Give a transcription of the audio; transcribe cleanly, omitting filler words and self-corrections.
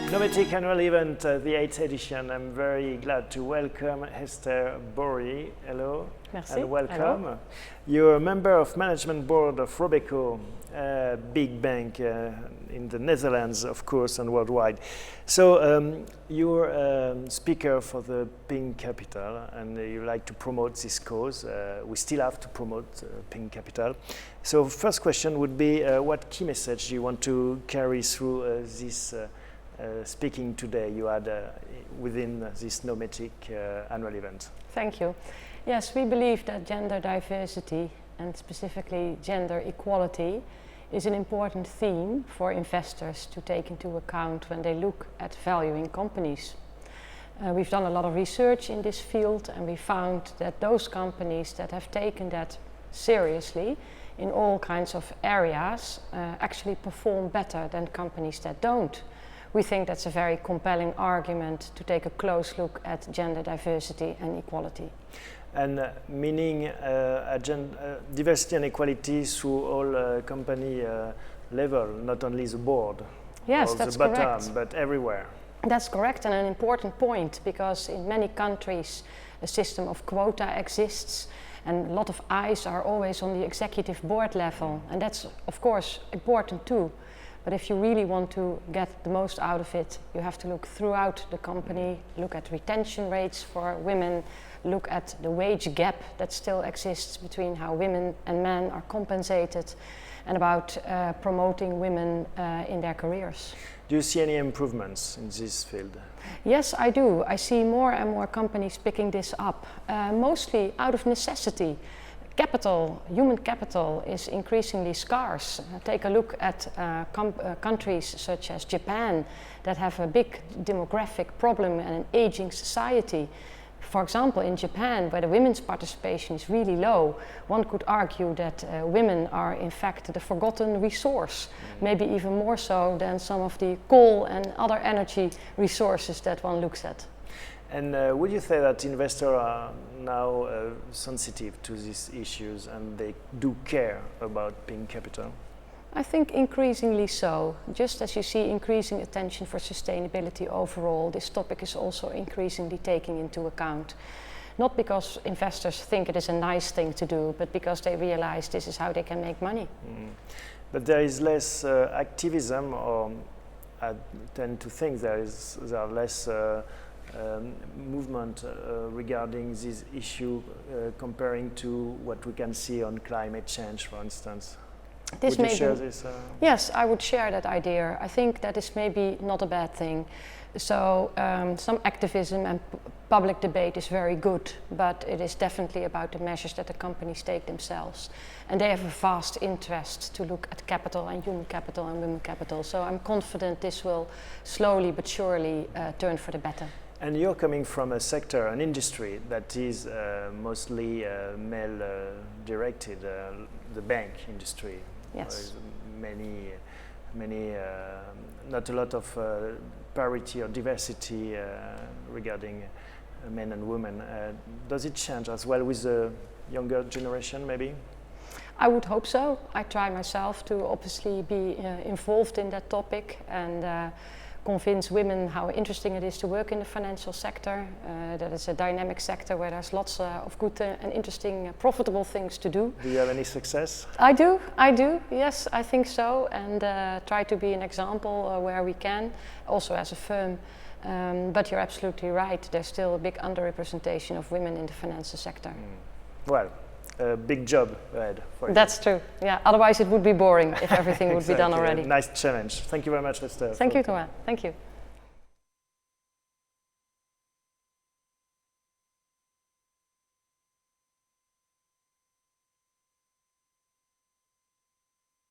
Novethic annual event, the 8th edition. I'm very glad to welcome Hester Borrie. Hello. Merci. And welcome. Hello. You're a member of management board of ROBECO, a big bank in the Netherlands, of course, and worldwide. So you're a speaker for the Pink Capital, and you like to promote this cause. We still have to promote Pink Capital. So first question would be, what key message do you want to carry through this speaking today you had within this Novethic annual event? Thank you. Yes, we believe that gender diversity and specifically gender equality is an important theme for investors to take into account when they look at valuing companies. We've done a lot of research in this field, and we found that those companies that have taken that seriously in all kinds of areas actually perform better than companies that don't. We think that's a very compelling argument to take a close look at gender diversity and equality. And meaning diversity and equality through all company level, not only the board, yes, or that's the bottom, correct. but everywhere. That's correct, and an important point, because in many countries a system of quota exists, and a lot of eyes are always on the executive board level, and that's of course important too. But if you really want to get the most out of it, you have to look throughout the company, look at retention rates for women, look at the wage gap that still exists between how women and men are compensated, and about promoting women in their careers. Do you see any improvements in this field? Yes, I do. I see more and more companies picking this up, mostly out of necessity. Capital, human capital, is increasingly scarce. Take a look at countries such as Japan that have a big demographic problem and an aging society. For example, in Japan, where the women's participation is really low, one could argue that women are in fact the forgotten resource, maybe even more so than some of the coal and other energy resources that one looks at. And would you say that investors are now sensitive to these issues and they do care about Pink Capital? I think increasingly so. Just as you see increasing attention for sustainability overall, this topic is also increasingly taken into account. Not because investors think it is a nice thing to do, but because they realize this is how they can make money. But there is less activism, or I tend to think there are less movement regarding this issue comparing to what we can see on climate change, for instance. Would you share this? Yes, I would share that idea. I think that is maybe not a bad thing. So some activism and public debate is very good, but it is definitely about the measures that the companies take themselves. And they have a vast interest to look at capital and human capital and women capital. So I'm confident this will slowly but surely turn for the better. And you're coming from a sector, an industry that is mostly male-directed, the bank industry. Yes. Not a lot of parity or diversity regarding men and women. Does it change as well with the younger generation, maybe? I would hope so. I try myself to obviously be involved in that topic and convince women how interesting it is to work in the financial sector. That is a dynamic sector where there's lots of good and interesting, profitable things to do. Do you have any success? I do, yes, I think so, and try to be an example where we can, also as a firm. But you're absolutely right, there's still a big underrepresentation of women in the financial sector. Well, a big job ahead for you. That's true, yeah, otherwise it would be boring if everything would be done already. Nice challenge. Thank you very much, Hester. Thank you, Thomas. Thank you.